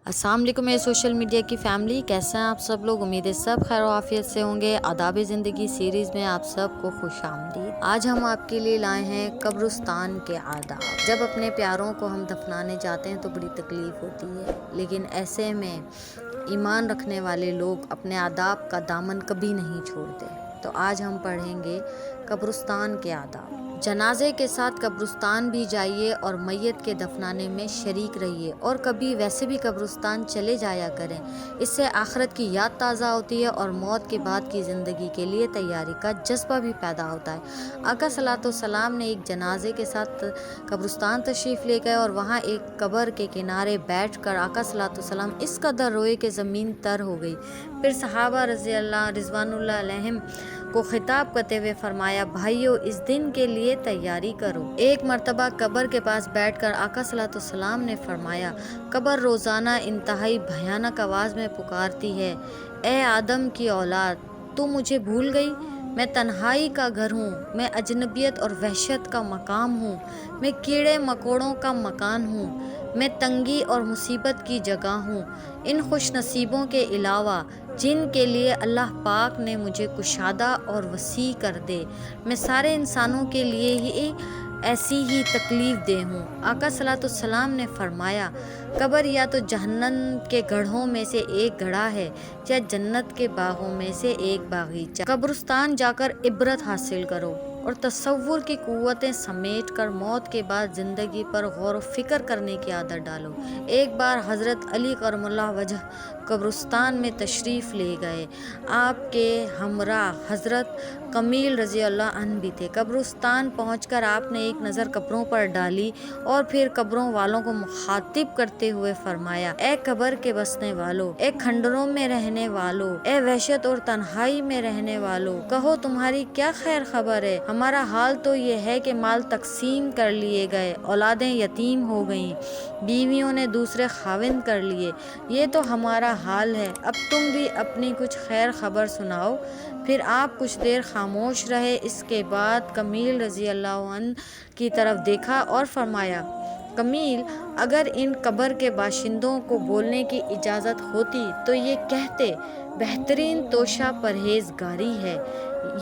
अस्सलाम वालेकुम मेरे सोशल मीडिया की फ़ैमिली, कैसे हैं आप सब लोग। उम्मीद है सब खैर आफियत से होंगे। आदाब ज़िंदगी सीरीज़ में आप सबको खुश आमदीद। आज हम आपके लिए लाए हैं कब्रिस्तान के आदाब। जब अपने प्यारों को हम दफनाने जाते हैं तो बड़ी तकलीफ़ होती है, लेकिन ऐसे में ईमान रखने वाले लोग अपने आदाब का दामन कभी नहीं छोड़ते। तो आज हम पढ़ेंगे कब्रिस्तान के आदाब। जनाजे के साथ कब्रिस्तान भी जाइए और मैयत के दफनाने में शरीक रहिए, और कभी वैसे भी कब्रिस्तान चले जाया करें। इससे आखिरत की याद ताज़ा होती है और मौत के बाद की ज़िंदगी के लिए तैयारी का जज्बा भी पैदा होता है। आका सल्लल्लाहु अलैहि वसल्लम ने एक जनाजे के साथ कब्रिस्तान तशरीफ़ ले गए और वहाँ एक कब्र के किनारे बैठ कर आका सल्लल्लाहु अलैहि वसल्लम इस कदर रोए कि ज़मीन तर हो गई। फिर सहाबा रिज़वानुल्लाह अलैहिम को खिताब करते हुए फरमाया, भाइयों, इस दिन के लिए तैयारी करो। एक मर्तबा कब्र के पास बैठकर आका सल्लल्लाहु अलैहि वसल्लम ने फरमाया, कब्र रोज़ाना इंतहाई भयानक आवाज़ में पुकारती है, ए आदम की औलाद, तू मुझे भूल गई? मैं तन्हाई का घर हूँ, मैं अजनबियत और वहशत का मकाम हूँ, मैं कीड़े मकोड़ों का मकान हूँ, मैं तंगी और मुसीबत की जगह हूँ। इन खुश नसीबों के अलावा जिनके लिए अल्लाह पाक ने मुझे कुशादा और वसी कर दे, मैं सारे इंसानों के लिए ही ऐसी ही तकलीफ़ दे हूँ। आका सल्लल्लाहु अलैहि वसल्लम ने फरमाया, कब्र या तो जहन्नम के गढ़ों में से एक गढ़ा है या जन्नत के बागों में से एक बागीचा। कब्रिस्तान जाकर इबरत हासिल करो और तसव्वुर की कुव्वतें समेट कर मौत के बाद ज़िंदगी पर गौर व फिक्र करने की आदत डालो। एक बार हज़रत अली करमुल्लाह वजह कब्रिस्तान में तशरीफ़ ले गए। आपके हमरा हज़रत कमील रज़ी अल्लाह अन्हु भी थे। कब्रिस्तान पहुंचकर आपने एक नज़र कब्रों पर डाली और फिर कब्रों वालों को मुखातिब करते हुए फरमाया, ए कब्र के बसने वालों, ए खंडरों में रहने वालों, ए वहशत और तन्हाई में रहने वालों, कहो तुम्हारी क्या खैर खबर है। हमारा हाल तो ये है कि माल तकसीम कर लिए गए, औलादें यतीम हो गईं, बीवियों ने दूसरे खाविंद कर लिए। ये तो हमारा हाल है। अब तुम भी अपनी कुछ खैर खबर सुनाओ। फिर आप कुछ देर खामोश रहे। इसके बाद कमील रज़ी अल्लाह अन्हु की तरफ देखा और फरमाया, कमील, अगर इन कब्र के बाशिंदों को बोलने की इजाज़त होती तो ये कहते, बेहतरीन तोशा परहेजगारी है।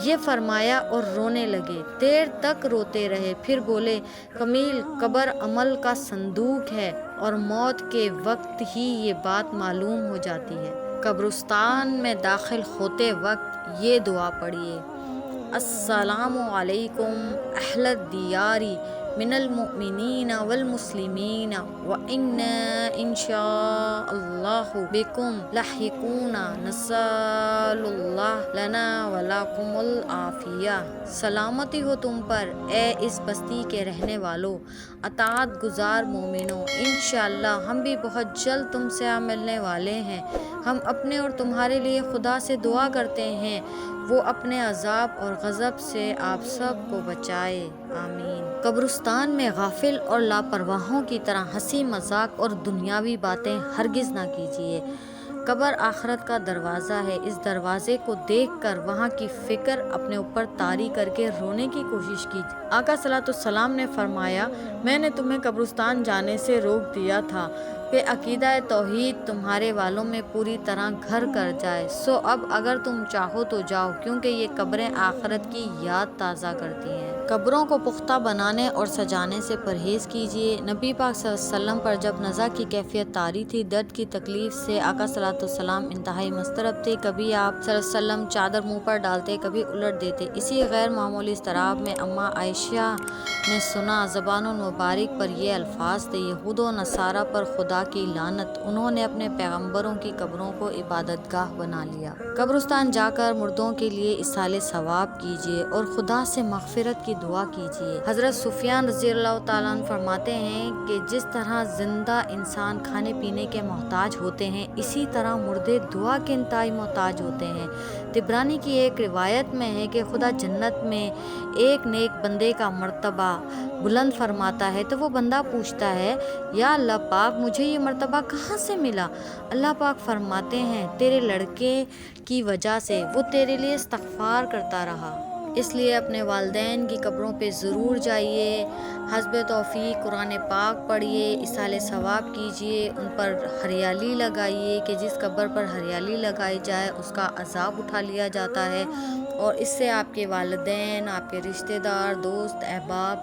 ये फरमाया और रोने लगे। देर तक रोते रहे, फिर बोले, कमील, कब्र अमल का संदूक है और मौत के वक्त ही ये बात मालूम हो जाती है। कब्रिस्तान में दाखिल होते वक्त ये दुआ पढ़िए, अस्सलामु अलैकुम अहलद दियारी मिनल मुमिनीन वल मुस्लिमीन व इन्ना इंशाअल्लाहु बिकुम लाहिकूना नस्सलुल्लाह लना व लकुमुल आफिया। सलामती हो तुम पर, ए इस बस्ती के रहने वालों, अताअत गुजार मोमिनों, इंशाअल्लाह हम भी बहुत जल्द तुमसे आ मिलने वाले हैं। हम अपने और तुम्हारे लिए खुदा से दुआ करते हैं, वो अपने अजाब और गज़ब से आप सब को बचाए, आमीन। कब्रिस्तान में गाफिल और लापरवाहों की तरह हंसी मजाक और दुनियावी बातें हरगिज़ ना कीजिए। कब्र आखिरत का दरवाज़ा है। इस दरवाज़े को देखकर वहाँ की फ़िक्र अपने ऊपर तारी करके रोने की कोशिश की। आका सल्लल्लाहु अलैहि वसल्लम ने फरमाया, मैंने तुम्हें कब्रिस्तान जाने से रोक दिया था कि अकीदा तौहीद तुम्हारे वालों में पूरी तरह घर कर जाए। सो अब अगर तुम चाहो तो जाओ, क्योंकि ये कब्रें आखिरत की याद ताज़ा करती हैं। कब्रों को पुख्ता बनाने और सजाने से परहेज़ कीजिए। नबी पाक सल्लल्लाहु अलैहि वसल्लम पर जब नज़ा की कैफियत तारी थी, दर्द की तकलीफ़ से आका सल्लल्लाहु अलैहि वसल्लम इंतहाई मस्तरब थे। कभी आप सल्लल्लाहु अलैहि वसल्लम चादर मुँह पर डालते, कभी उलट देते। इसी गैर मामूली इस्तराब में अम्मा आयशा ने सुना, ज़बानुल मुबारक पर ये अल्फाज थे, यहूद व नसारा पर खुदा की लानत, उन्होंने अपने पैगम्बरों की कब्रों को इबादतगाह बना लिया। कब्रिस्तान जाकर मुर्दों के लिए इसाले सवाब कीजिए और खुदा से मग़फ़िरत की दुआ कीजिए। हज़रत सुफियान रज़ी अल्लाह तआला अन्हु फरमाते हैं कि जिस तरह जिंदा इंसान खाने पीने के मोहताज होते हैं, इसी तरह मुर्दे दुआ के इंतहाई मोहताज होते हैं। तिबरानी की एक रिवायत में है कि खुदा जन्नत में एक नेक बंदे का मर्तबा बुलंद फरमाता है तो वो बंदा पूछता है, या अल्लाह पाक, मुझे ये मर्तबा कहाँ से मिला? अल्लाह पाक फरमाते हैं, तेरे लड़के की वजह से, वो तेरे लिए इस्तग़फ़ार करता रहा। اس لیے اپنے والدین کی قبروں پہ ضرور جائیے، حسب توفیق قرآن پاک پڑھیے، اصالِ ثواب کیجیے، ان پر ہریالی لگائیے کہ جس قبر پر ہریالی لگائی جائے اس کا عذاب اٹھا لیا جاتا ہے، اور اس سے آپ کے والدین، آپ کے رشتہ دار، دوست، احباب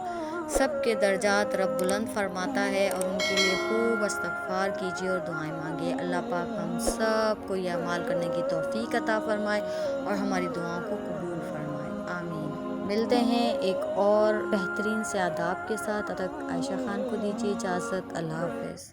سب کے درجات رب بلند فرماتا ہے، اور ان کے لیے خوب استغفار کیجیے اور دعائیں مانگیے۔ اللہ پاک ہم سب کو یہ اعمال کرنے کی توفیق عطا فرمائے اور ہماری دعاؤں کو قبول فرمائے، آمین۔ ملتے ہیں ایک اور بہترین سے آداب کے ساتھ، تب تک عائشہ خان کو دیجیے اجازت، اللہ حافظ۔